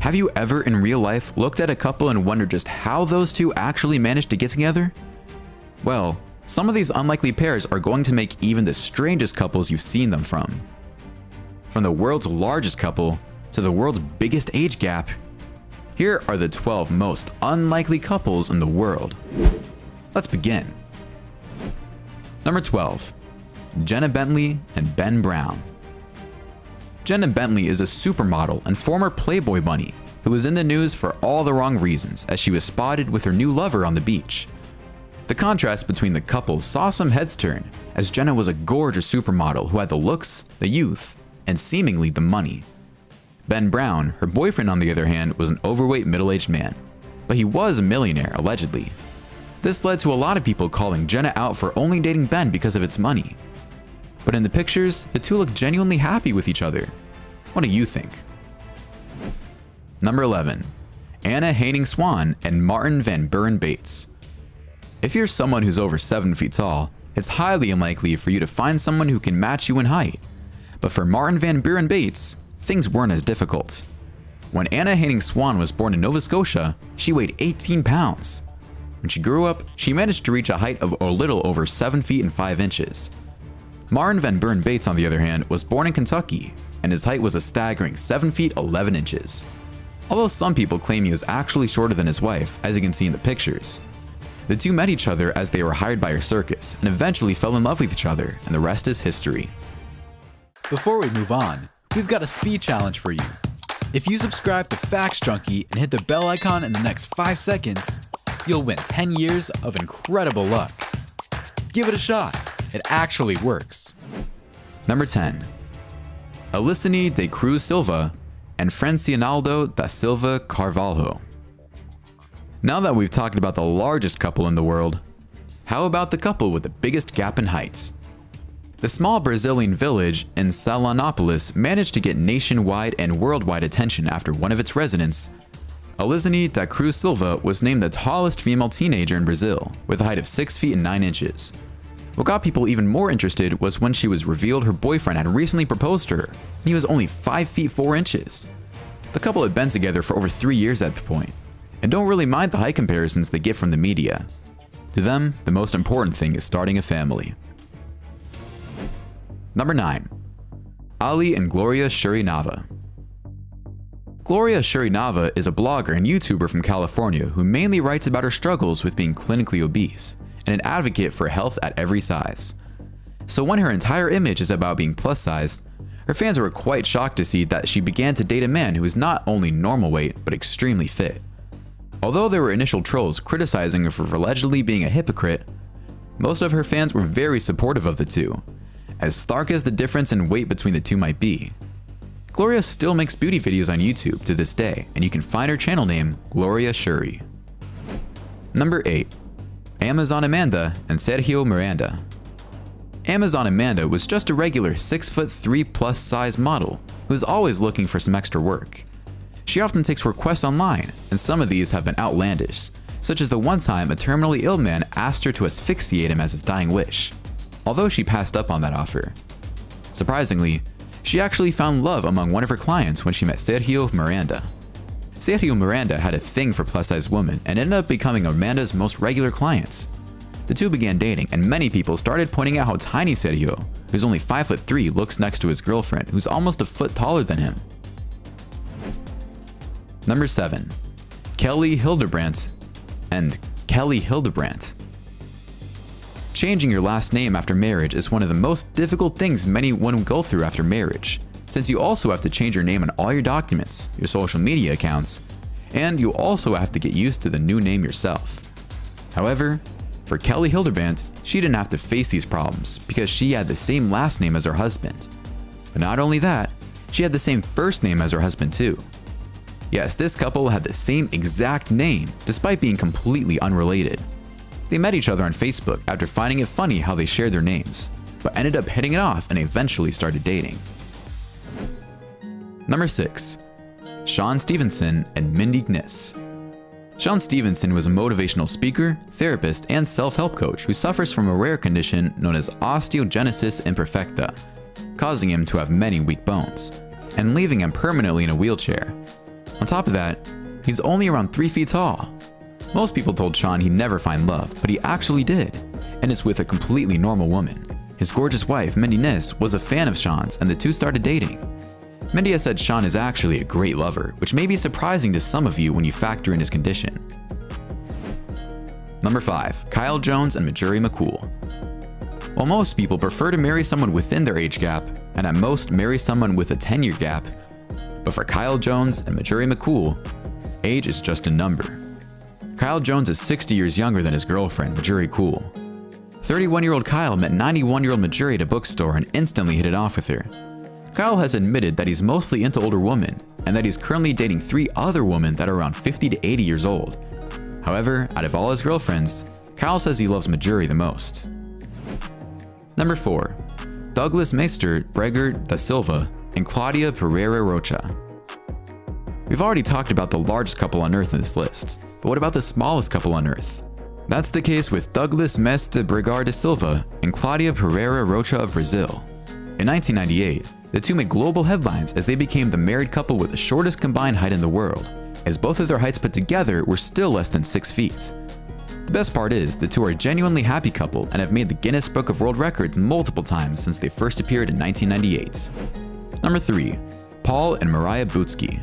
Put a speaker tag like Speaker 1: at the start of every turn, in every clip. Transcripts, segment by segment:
Speaker 1: Have you ever in real life looked at a couple and wondered just how those two actually managed to get together? Well, some of these unlikely pairs are going to make even the strangest couples you've seen them from. From the world's largest couple to the world's biggest age gap, here are the 12 most unlikely couples in the world. Let's begin. Number 12. Jenna Bentley and Ben Brown. Jenna Bentley is a supermodel and former Playboy bunny who was in the news for all the wrong reasons as she was spotted with her new lover on the beach. The contrast between the couple saw some heads turn, as Jenna was a gorgeous supermodel who had the looks, the youth, and seemingly the money. Ben Brown, her boyfriend on the other hand, was an overweight middle-aged man, but he was a millionaire allegedly. This led to a lot of people calling Jenna out for only dating Ben because of its money. But in the pictures, the two look genuinely happy with each other. What do you think? Number 11. Anna Haining-Swan and Martin Van Buren Bates. If you're someone who's over 7 feet tall, it's highly unlikely for you to find someone who can match you in height. But for Martin Van Buren Bates, things weren't as difficult. When Anna Haining-Swan was born in Nova Scotia, she weighed 18 pounds. When she grew up, she managed to reach a height of a little over 7 feet and 5 inches. Martin Van Buren Bates, on the other hand, was born in Kentucky, and his height was a staggering 7 feet 11 inches. Although some people claim he was actually shorter than his wife, as you can see in the pictures. The two met each other as they were hired by her circus, and eventually fell in love with each other, and the rest is history.
Speaker 2: Before we move on, we've got a speed challenge for you. If you subscribe to Facts Junkie and hit the bell icon in the next 5 seconds, you'll win 10 years of incredible luck. Give it a shot. It actually works.
Speaker 1: Number 10. Alicine de Cruz Silva and Francinaldo da Silva Carvalho. Now that we've talked about the largest couple in the world, how about the couple with the biggest gap in heights? The small Brazilian village in Salonópolis managed to get nationwide and worldwide attention after one of its residents, Alicine da Cruz Silva, was named the tallest female teenager in Brazil with a height of 6 feet and 9 inches. What got people even more interested was when she was revealed her boyfriend had recently proposed to her, and he was only 5 feet 4 inches. The couple had been together for over 3 years at the point, and don't really mind the height comparisons they get from the media. To them, the most important thing is starting a family. Number 9. Ali and Gloria Shurinava. Gloria Shurinava is a blogger and YouTuber from California who mainly writes about her struggles with being clinically obese, and an advocate for health at every size. So when her entire image is about being plus sized, her fans were quite shocked to see that she began to date a man who is not only normal weight, but extremely fit. Although there were initial trolls criticizing her for allegedly being a hypocrite, most of her fans were very supportive of the two, as stark as the difference in weight between the two might be. Gloria still makes beauty videos on YouTube to this day, and you can find her channel name Gloria Shuri. Number 8. Amazon Amanda and Sergio Miranda. Amazon Amanda was just a regular 6'3" plus size model who's always looking for some extra work. She often takes requests online, and some of these have been outlandish, such as the one time a terminally ill man asked her to asphyxiate him as his dying wish, although she passed up on that offer. Surprisingly, she actually found love among one of her clients when she met Sergio Miranda. Sergio Miranda had a thing for plus-size women and ended up becoming Amanda's most regular clients. The two began dating, and many people started pointing out how tiny Sergio, who's only 5'3", looks next to his girlfriend, who's almost a foot taller than him. Number 7. Kelly Hildebrandt and Kelly Hildebrandt. Changing your last name after marriage is one of the most difficult things many women go through after marriage, since you also have to change your name on all your documents, your social media accounts, and you also have to get used to the new name yourself. However, for Kelly Hildebrandt, she didn't have to face these problems because she had the same last name as her husband. But not only that, she had the same first name as her husband too. Yes, this couple had the same exact name despite being completely unrelated. They met each other on Facebook after finding it funny how they shared their names, but ended up hitting it off and eventually started dating. Number 6. Sean Stevenson and Mindy Gniss. Sean Stevenson was a motivational speaker, therapist, and self-help coach who suffers from a rare condition known as osteogenesis imperfecta, causing him to have many weak bones, and leaving him permanently in a wheelchair. On top of that, he's only around 3 feet tall. Most people told Sean he'd never find love, but he actually did, and it's with a completely normal woman. His gorgeous wife, Mindy Nis, was a fan of Sean's and the two started dating. Mindy has said Sean is actually a great lover, which may be surprising to some of you when you factor in his condition. Number 5. Kyle Jones and Marjorie McCool. While most people prefer to marry someone within their age gap, and at most marry someone with a 10-year gap, but for Kyle Jones and Marjorie McCool, age is just a number. Kyle Jones is 60 years younger than his girlfriend, Marjorie Cool. 31-year-old Kyle met 91-year-old Marjorie at a bookstore and instantly hit it off with her. Kyle has admitted that he's mostly into older women, and that he's currently dating 3 other women that are around 50 to 80 years old. However, out of all his girlfriends, Kyle says he loves Marjorie the most. Number 4. Douglas Meister Bregard da Silva and Claudia Pereira Rocha. We've already talked about the largest couple on Earth in this list, but what about the smallest couple on Earth? That's the case with Douglas Meister Bregard da Silva and Claudia Pereira Rocha of Brazil. In 1998, the two made global headlines as they became the married couple with the shortest combined height in the world, as both of their heights put together were still less than 6 feet. The best part is, the two are a genuinely happy couple and have made the Guinness Book of World Records multiple times since they first appeared in 1998. Number 3. Paul and Mariah Butsky.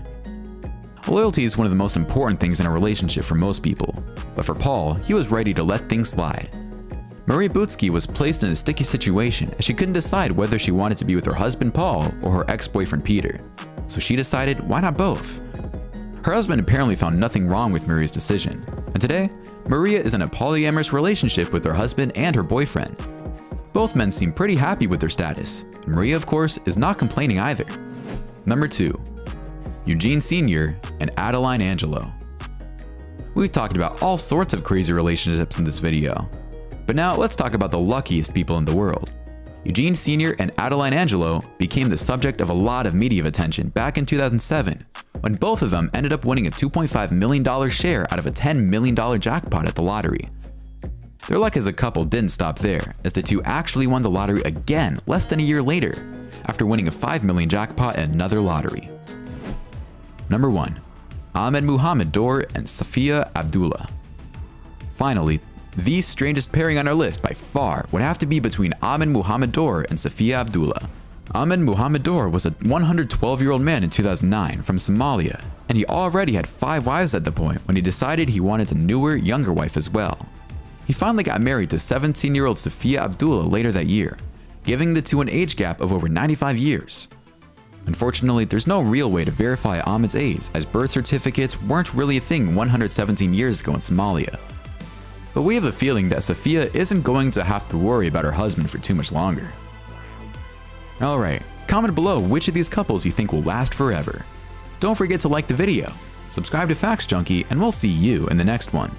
Speaker 1: Loyalty is one of the most important things in a relationship for most people, but for Paul, he was ready to let things slide. Maria Butsky was placed in a sticky situation as she couldn't decide whether she wanted to be with her husband Paul or her ex-boyfriend Peter, so she decided why not both? Her husband apparently found nothing wrong with Maria's decision, and today, Maria is in a polyamorous relationship with her husband and her boyfriend. Both men seem pretty happy with their status, and Maria, of course, is not complaining either. Number 2. Eugene Sr. and Adeline Angelo. We've talked about all sorts of crazy relationships in this video, but now let's talk about the luckiest people in the world. Eugene Sr. and Adeline Angelo became the subject of a lot of media attention back in 2007, when both of them ended up winning a $2.5 million share out of a $10 million jackpot at the lottery. Their luck as a couple didn't stop there, as the two actually won the lottery again less than a year later, after winning a $5 million jackpot in another lottery. Number 1. Ahmed Muhammad Dor and Safia Abdullah. Finally, the strangest pairing on our list by far would have to be between Ahmed Muhammad Dor and Safia Abdullah. Ahmed Muhammad Dor was a 112-year-old man in 2009 from Somalia, and he already had 5 wives at the point when he decided he wanted a newer, younger wife as well. He finally got married to 17-year-old Safia Abdullah later that year, giving the two an age gap of over 95 years. Unfortunately, there's no real way to verify Ahmed's age, as birth certificates weren't really a thing 117 years ago in Somalia. But we have a feeling that Safia isn't going to have to worry about her husband for too much longer. Alright, comment below which of these couples you think will last forever. Don't forget to like the video, subscribe to Facts Junkie, and we'll see you in the next one.